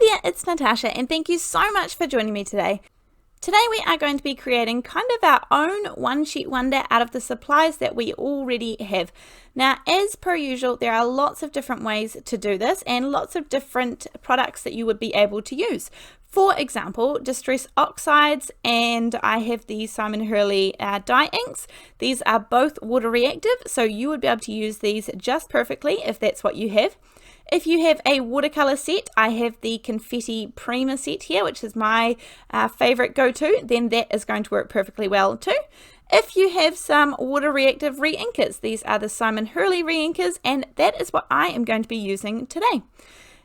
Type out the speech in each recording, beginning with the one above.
there, it's Natasha and thank you so much for joining me today. Today we are going to be creating kind of our own one sheet wonder out of the supplies that we already have. Now, as per usual, there are lots of different ways to do this and lots of different products that you would be able to use. For example, distress oxides, and I have the Simon Hurley dye inks. These are both water reactive, so you would be able to use these just perfectly if that's what you have. If you have a watercolor set, I have the Confetti Prima set here, which is my favorite go-to, then that is going to work perfectly well too. If you have some water reactive reinkers, these are the Simon Hurley reinkers, and that is what I am going to be using today.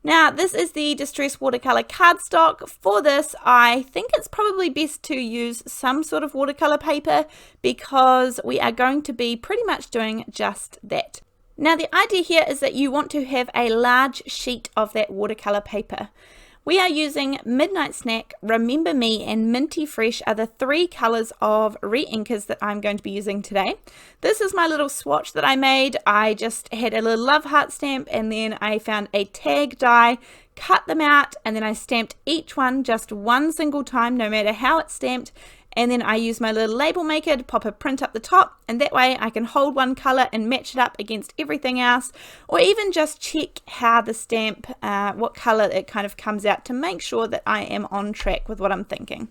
Now, this is the Distress Watercolor cardstock. For this, I think it's probably best to use some sort of watercolor paper because we are going to be pretty much doing just that. Now, the idea here is that you want to have a large sheet of that watercolor paper. We are using Midnight Snack, Remember Me, and Minty Fresh are the three colors of reinkers that I'm going to be using today. This is my little swatch that I made. I just had a little love heart stamp and then I found a tag die, cut them out, and then I stamped each one just one single time, no matter how it's stamped. And then I use my little label maker to pop a print up the top, and that way I can hold one color and match it up against everything else, or even just check how the stamp, what color it kind of comes out to make sure that I am on track with what I'm thinking.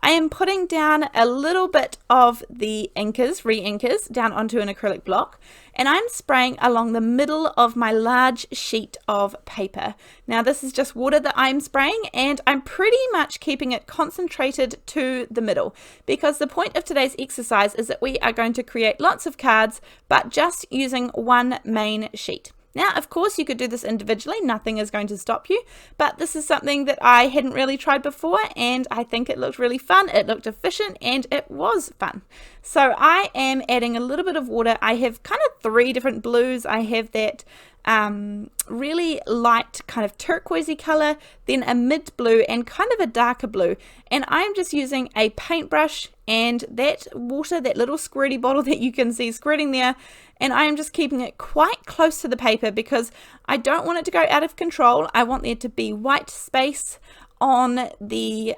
I am putting down a little bit of the reinkers down onto an acrylic block, and I'm spraying along the middle of my large sheet of paper. Now, this is just water that I'm spraying, and I'm pretty much keeping it concentrated to the middle because the point of today's exercise is that we are going to create lots of cards, but just using one main sheet. Now, of course, you could do this individually, nothing is going to stop you, but this is something that I hadn't really tried before, and I think it looked really fun, it looked efficient, and it was fun. So I am adding a little bit of water. I have kind of three different blues. I have that really light kind of turquoisey color, then a mid blue, and kind of a darker blue. And I'm just using a paintbrush and that water, that little squirty bottle that you can see squirting there, and I'm just keeping it quite close to the paper because I don't want it to go out of control. I want there to be white space on the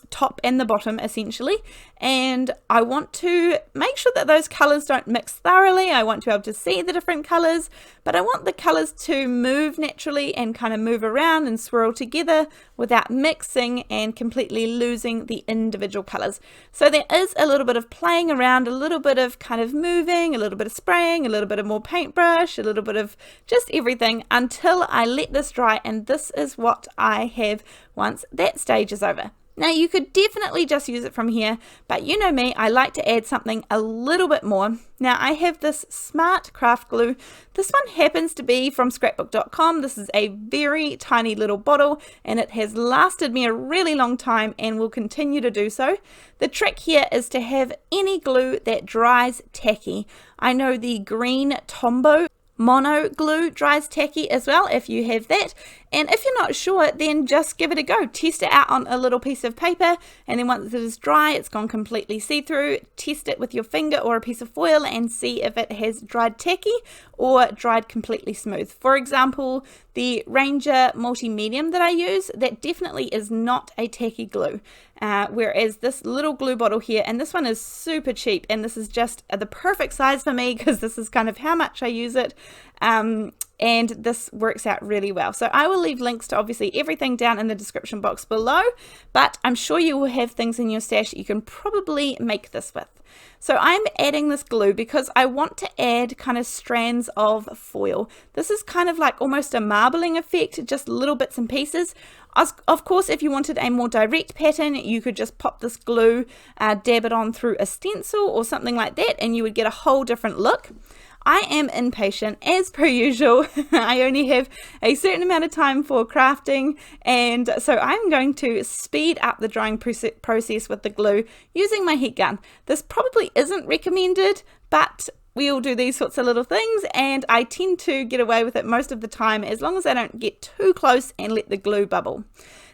top and the bottom essentially, and I want to make sure that those colors don't mix thoroughly. I want to be able to see the different colors, but I want the colors to move naturally and kind of move around and swirl together without mixing and completely losing the individual colors. So there is a little bit of playing around, a little bit of kind of moving, a little bit of spraying, a little bit of more paintbrush, a little bit of just everything until I let this dry, and this is what I have once that stage is over. Now, you could definitely just use it from here, but you know me, I like to add something a little bit more. Now, I have this Smart Craft glue. This one happens to be from scrapbook.com. This is a very tiny little bottle, and it has lasted me a really long time and will continue to do so. The trick here is to have any glue that dries tacky. I know the green Tombow mono glue dries tacky as well if you have that, and if you're not sure, then just give it a go. Test it out on a little piece of paper, and then once it is dry, it's gone completely see-through, test it with your finger or a piece of foil and see if it has dried tacky or dried completely smooth. For example, the Ranger multi-medium that I use, that definitely is not a tacky glue, whereas this little glue bottle here, and this one is super cheap, and this is just the perfect size for me because this is kind of how much I use it, and this works out really well. So I will leave links to obviously everything down in the description box below, but I'm sure you will have things in your stash that you can probably make this with. So I'm adding this glue because I want to add kind of strands of foil. This is kind of like almost a marbling effect, just little bits and pieces. Of course, if you wanted a more direct pattern, you could just pop this glue, dab it on through a stencil or something like that, and you would get a whole different look. I am impatient as per usual. I only have a certain amount of time for crafting, and so I'm going to speed up the drying process with the glue using my heat gun. This probably isn't recommended, but we all do these sorts of little things, and I tend to get away with it most of the time as long as I don't get too close and let the glue bubble.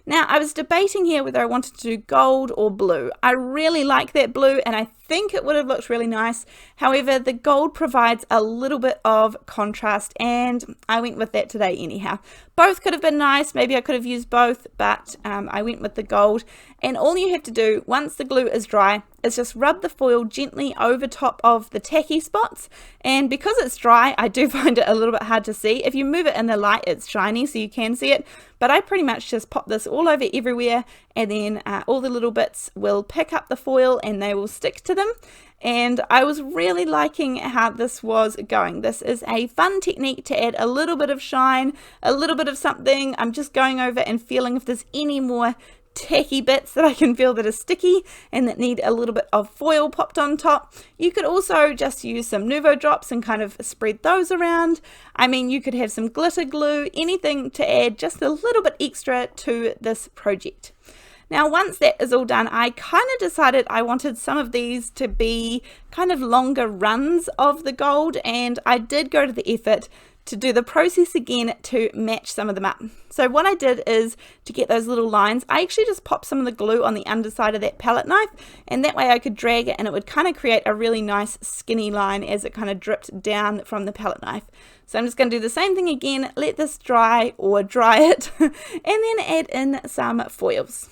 Now, I was debating here whether I wanted to do gold or blue. I really like that blue, and I think it would have looked really nice. However, the gold provides a little bit of contrast, and I went with that today anyhow. Both could have been nice, maybe I could have used both, but I went with the gold. And all you have to do once the glue is dry is just rub the foil gently over top of the tacky spots, and because it's dry I do find it a little bit hard to see. If you move it in the light it's shiny so you can see it, but I pretty much just pop this all over everywhere, and then all the little bits will pick up the foil and they will stick to them. And I was really liking how this was going. This is a fun technique to add a little bit of shine, a little bit of something. I'm just going over and feeling if there's any more tacky bits that I can feel that are sticky and that need a little bit of foil popped on top. You could also just use some Nuvo drops and kind of spread those around. I mean, you could have some glitter glue, anything to add just a little bit extra to this project. Now, once that is all done, I kind of decided I wanted some of these to be kind of longer runs of the gold, and I did go to the effort to do the process again to match some of them up. So what I did is, to get those little lines, I actually just popped some of the glue on the underside of that palette knife, and that way I could drag it and it would kind of create a really nice skinny line as it kind of dripped down from the palette knife. So I'm just going to do the same thing again, let this dry or dry it, and then add in some foils.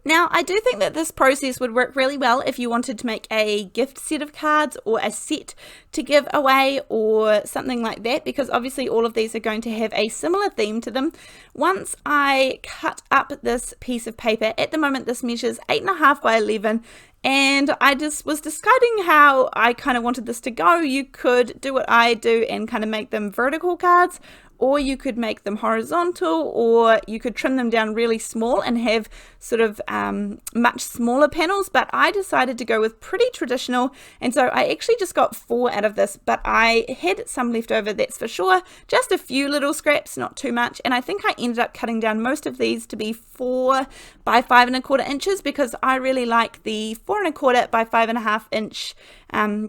Now, I do think that this process would work really well if you wanted to make a gift set of cards or a set to give away or something like that, because obviously all of these are going to have a similar theme to them. Once I cut up this piece of paper, at the moment this measures 8.5 by 11, and I just was deciding how I kind of wanted this to go. You could do what I do and kind of make them vertical cards, or you could make them horizontal, or you could trim them down really small and have sort of much smaller panels, but I decided to go with pretty traditional, and so I actually just got 4 out of this, but I had some left over, that's for sure, just a few little scraps, not too much, and I think I ended up cutting down most of these to be 4 by 5.25 inches, because I really like the 4.25 by 5.5 inch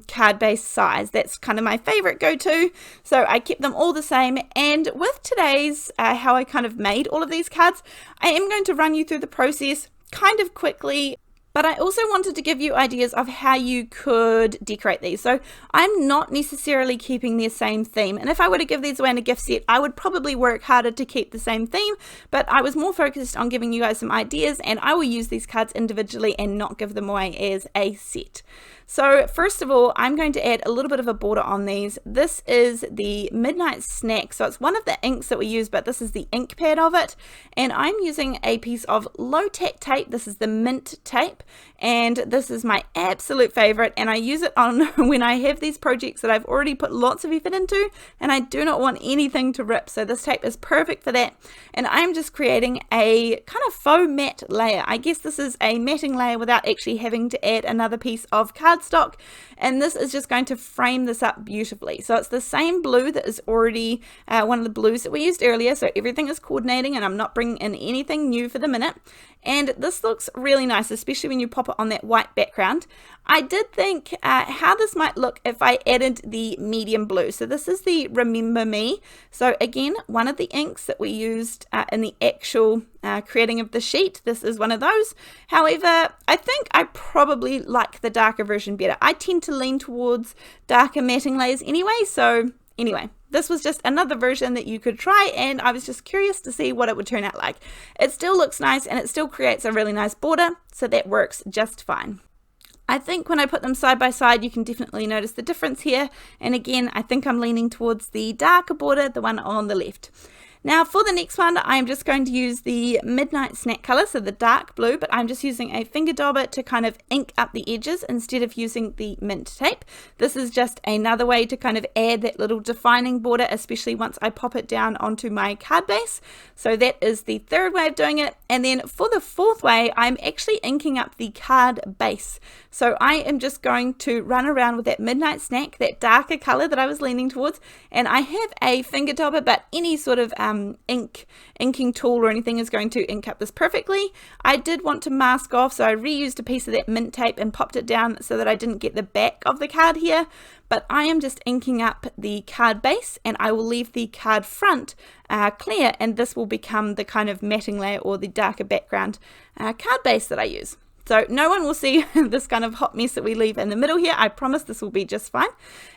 card base size. That's kind of my favorite go-to, so I kept them all the same. And with today's how I kind of made all of these cards, I am going to run you through the process kind of quickly, but I also wanted to give you ideas of how you could decorate these. So I'm not necessarily keeping their same theme, and if I were to give these away in a gift set, I would probably work harder to keep the same theme, but I was more focused on giving you guys some ideas, and I will use these cards individually and not give them away as a set. So first of all, I'm going to add a little bit of a border on these. This is the Midnight Snack, so it's one of the inks that we use, but this is the ink pad of it, and I'm using a piece of low-tack tape. This is the mint tape, and this is my absolute favorite, and I use it on when I have these projects that I've already put lots of effort into and I do not want anything to rip, so this tape is perfect for that. And I'm just creating a kind of faux matte layer. I guess this is a matting layer without actually having to add another piece of cardstock, and this is just going to frame this up beautifully. So it's the same blue that is already one of the blues that we used earlier, so everything is coordinating and I'm not bringing in anything new for the minute. And this looks really nice, especially when you pop it on that white background. I did think how this might look if I added the medium blue. So this is the Remember Me. So again, one of the inks that we used in the actual creating of the sheet. This is one of those. However, I think I probably like the darker version better. I tend to lean towards darker matting layers anyway. So anyway, this was just another version that you could try, and I was just curious to see what it would turn out like. It still looks nice and it still creates a really nice border, so that works just fine. I think when I put them side by side, you can definitely notice the difference here. And again, I think I'm leaning towards the darker border, the one on the left. Now for the next one, I'm just going to use the Midnight Snack color, so the dark blue, but I'm just using a finger dauber to kind of ink up the edges instead of using the mint tape. This is just another way to kind of add that little defining border, especially once I pop it down onto my card base. So that is the third way of doing it. And then for the fourth way, I'm actually inking up the card base. So I am just going to run around with that Midnight Snack, that darker color that I was leaning towards, and I have a finger dauber, but any sort of inking tool or anything is going to ink up this perfectly. I did want to mask off, so I reused a piece of that mint tape and popped it down so that I didn't get the back of the card here, but I am just inking up the card base, and I will leave the card front clear, and this will become the kind of matting layer or the darker background card base that I use. So no one will see this kind of hot mess that we leave in the middle here. I promise this will be just fine.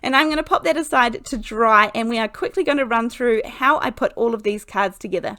And I'm going to pop that aside to dry, and we are quickly going to run through how I put all of these cards together.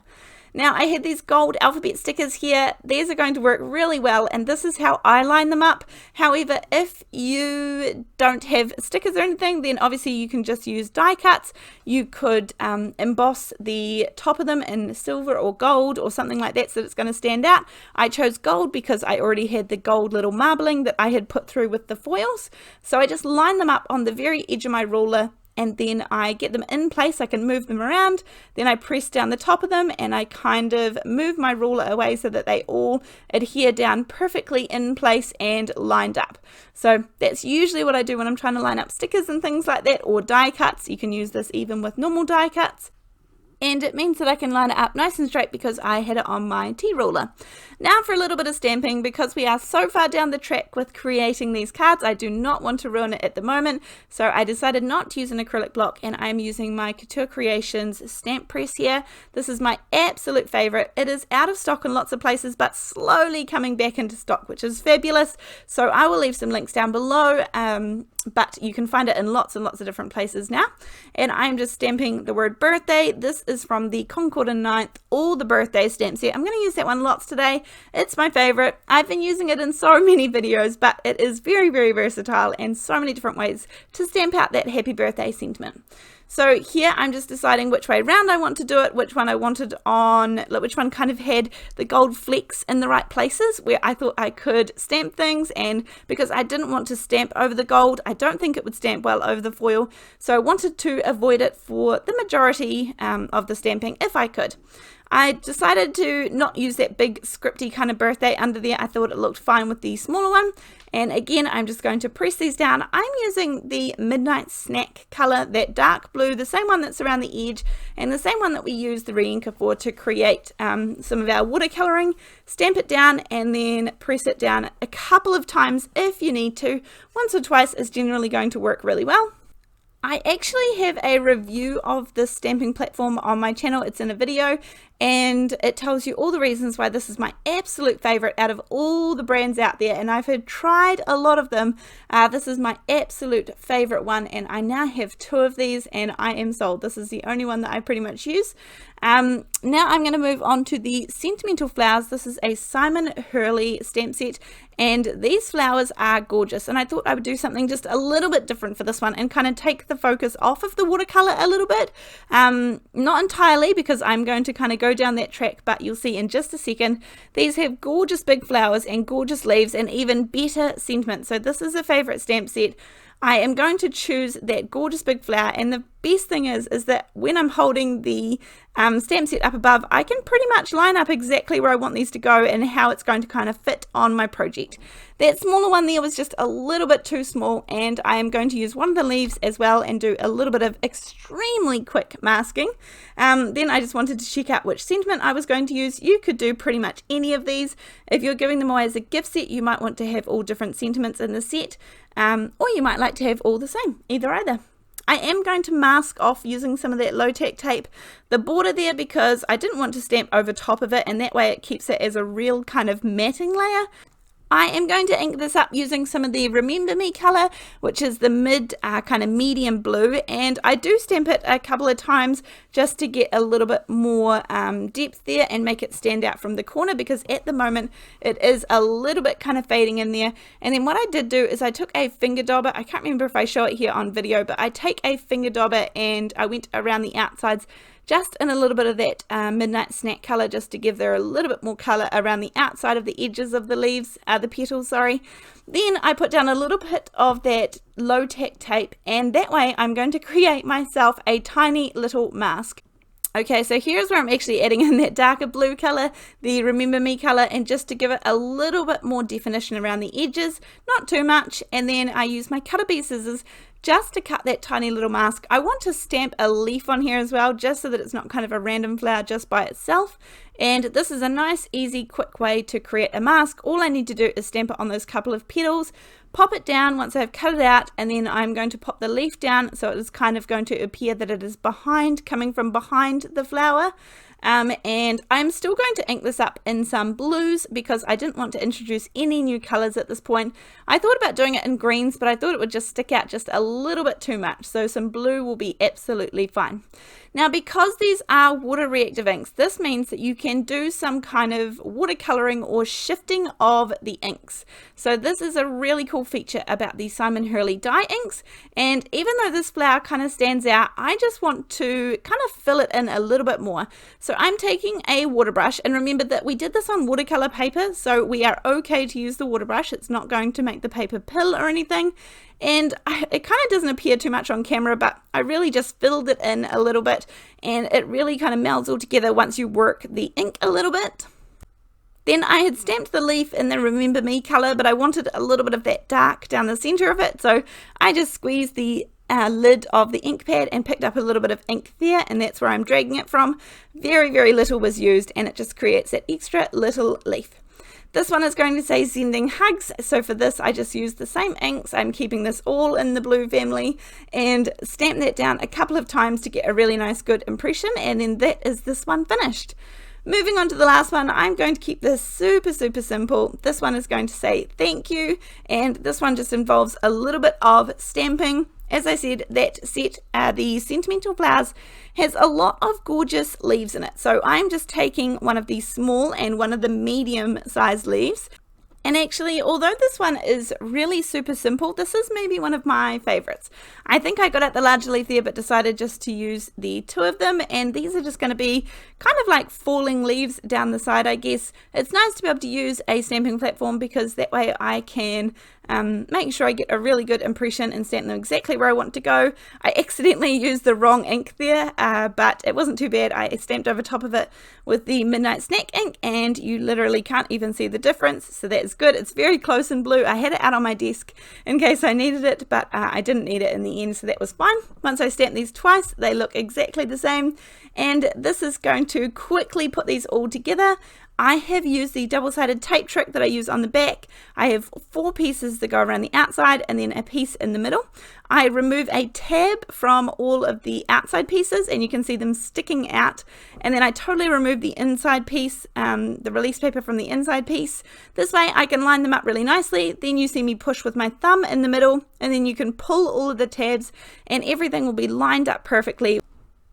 Now, I had these gold alphabet stickers here. These are going to work really well, and this is how I line them up. However, if you don't have stickers or anything, then obviously you can just use die cuts. You could emboss the top of them in silver or gold or something like that so that it's going to stand out. I chose gold because I already had the gold little marbling that I had put through with the foils. So I just line them up on the very edge of my ruler, and then I get them in place. I can move them around, then I press down the top of them, and I kind of move my ruler away so that they all adhere down perfectly in place and lined up. So that's usually what I do when I'm trying to line up stickers and things like that, or die cuts. You can use this even with normal die cuts. And it means that I can line it up nice and straight because I had it on my T-ruler. Now for a little bit of stamping, because we are so far down the track with creating these cards, I do not want to ruin it at the moment. So I decided not to use an acrylic block, and I'm using my Couture Creations stamp press here. This is my absolute favorite. It is out of stock in lots of places, but slowly coming back into stock, which is fabulous. So I will leave some links down below. But you can find it in lots and lots of different places now. And I'm just stamping the word birthday. This is from the Concord and 9th, all the birthday stamps here. I'm going to use that one lots today. It's my favorite. I've been using it in so many videos, but it is very, very versatile and so many different ways to stamp out that happy birthday sentiment. So here I'm just deciding which way round I want to do it, which one I wanted on, which one kind of had the gold flecks in the right places where I thought I could stamp things, and because I didn't want to stamp over the gold, I don't think it would stamp well over the foil, so I wanted to avoid it for the majority of the stamping if I could. I decided to not use that big scripty kind of birthday under there. I thought it looked fine with the smaller one. And again, I'm just going to press these down. I'm using the Midnight Snack color, that dark blue, the same one that's around the edge, and the same one that we use the Reinkers for to create some of our watercoloring. Stamp it down and then press it down a couple of times if you need to. Once or twice is generally going to work really well. I actually have a review of this stamping platform on my channel. It's in a video, and it tells you all the reasons why this is my absolute favorite out of all the brands out there, and I've tried a lot of them. This is my absolute favorite one, and I now have 2 of these, and I am sold. This is the only one that I pretty much use. Now I'm going to move on to the Sentimental Flowers. This is a Simon Hurley stamp set, and these flowers are gorgeous, and I thought I would do something just a little bit different for this one and kind of take the focus off of the watercolor a little bit. Not entirely, because I'm going to kind of go down that track, but you'll see in just a second. These have gorgeous big flowers and gorgeous leaves and even better sentiment. So this is a favorite stamp set. I am going to choose that gorgeous big flower, and the best thing is that when I'm holding the stamp set up above, I can pretty much line up exactly where I want these to go and how it's going to kind of fit on my project. That smaller one there was just a little bit too small, and I am going to use one of the leaves as well and do a little bit of extremely quick masking. Then I just wanted to check out which sentiment I was going to use. You could do pretty much any of these. If you're giving them away as a gift set, you might want to have all different sentiments in the set, or you might like to have all the same, either. I am going to mask off using some of that low-tack tape, the border there, because I didn't want to stamp over top of it, and that way it keeps it as a real kind of matting layer. I am going to ink this up using some of the Remember Me color, which is the mid kind of medium blue, and I do stamp it a couple of times just to get a little bit more depth there and make it stand out from the corner, because at the moment it is a little bit kind of fading in there. And then what I did do is I took a finger dauber. I can't remember if I show it here on video, but I take a finger dauber and I went around the outsides just in a little bit of that Midnight Snack color, just to give there a little bit more color around the outside of the edges of the leaves, the petals, sorry. Then I put down a little bit of that low tack tape, and that way I'm going to create myself a tiny little mask. Okay, so here's where I'm actually adding in that darker blue color, the Remember Me color, and just to give it a little bit more definition around the edges, not too much. And then I use my cutter bee scissors just to cut that tiny little mask. I want to stamp a leaf on here as well, just so that it's not kind of a random flower just by itself. And this is a nice, easy, quick way to create a mask. All I need to do is stamp it on those couple of petals, pop it down once I've cut it out, and then I'm going to pop the leaf down so it is kind of going to appear that it is behind, coming from behind the flower. and I'm still going to ink this up in some blues because I didn't want to introduce any new colors at this point. I thought about doing it in greens, but I thought it would just stick out just a little bit too much, so some blue will be absolutely fine. Now, because these are water reactive inks, this means that you can do some kind of watercoloring or shifting of the inks. So this is a really cool feature about the Simon Hurley dye inks, and even though this flower kind of stands out, I just want to kind of fill it in a little bit more. So I'm taking a water brush, and remember that we did this on watercolor paper, so we are okay to use the water brush. It's not going to make the paper pill or anything. And it kind of doesn't appear too much on camera, but I really just filled it in a little bit, and it really kind of melds all together once you work the ink a little bit. Then I had stamped the leaf in the Remember Me color, but I wanted a little bit of that dark down the center of it, so I just squeezed the lid of the ink pad and picked up a little bit of ink there, and that's where I'm dragging it from. Very, very little was used, and it just creates that extra little leaf. This one is going to say sending hugs, so for this I just used the same inks. I'm keeping this all in the blue family and stamp that down a couple of times to get a really nice good impression, and then that is this one finished. Moving on to the last one, I'm going to keep this super simple. This one is going to say thank you, and this one just involves a little bit of stamping. As I said, that set, the Sentimental Flowers, has a lot of gorgeous leaves in it. So I'm just taking one of the small and one of the medium sized leaves. And actually, although this one is really super simple, this is maybe one of my favorites. I think I got out the larger leaf there, but decided just to use the two of them. And these are just going to be kind of like falling leaves down the side, I guess. It's nice to be able to use a stamping platform because that way I can make sure I get a really good impression and stamp them exactly where I want to go. I accidentally used the wrong ink there, but it wasn't too bad. I stamped over top of it with the Midnight Snack ink, and you literally can't even see the difference, so that's good. It's very close in blue. I had it out on my desk in case I needed it, but I didn't need it in the end, so that was fine. Once I stamped these twice, they look exactly the same, and this is going to quickly put these all together. I have used the double-sided tape trick that I use on the back. I have 4 pieces that go around the outside and then a piece in the middle. I remove a tab from all of the outside pieces, and you can see them sticking out, and then I totally remove the inside piece, the release paper from the inside piece. This way I can line them up really nicely. Then you see me push with my thumb in the middle, and then you can pull all of the tabs and everything will be lined up perfectly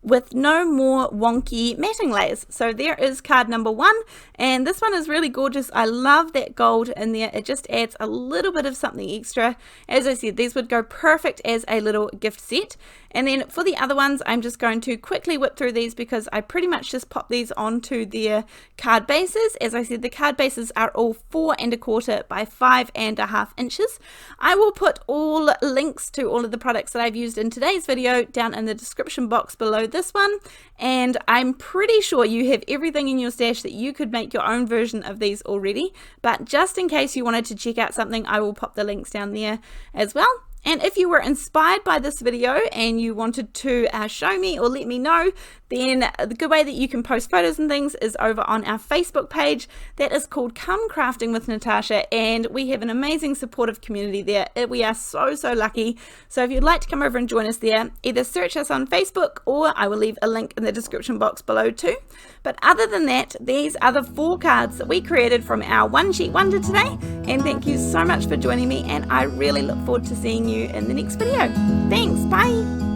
with no more wonky matting layers. So there is card number 1, and this one is really gorgeous. I love that gold in there. It just adds a little bit of something extra. As I said, these would go perfect as a little gift set. And then for the other ones, I'm just going to quickly whip through these because I pretty much just pop these onto their card bases. As I said, the card bases are all 4 1/4 by 5 1/2 inches. I will put all links to all of the products that I've used in today's video down in the description box below this one, and I'm pretty sure you have everything in your stash that you could make your own version of these already, but just in case you wanted to check out something, I will pop the links down there as well. And if you were inspired by this video and you wanted to show me or let me know, then the good way that you can post photos and things is over on our Facebook page. That is called Come Crafting with Natasha, and we have an amazing supportive community there. We are so lucky. So if you'd like to come over and join us there, either search us on Facebook or I will leave a link in the description box below too. But other than that, these are the 4 cards that we created from our One Sheet Wonder today, and thank you so much for joining me, and I really look forward to seeing you in the next video. Thanks, bye!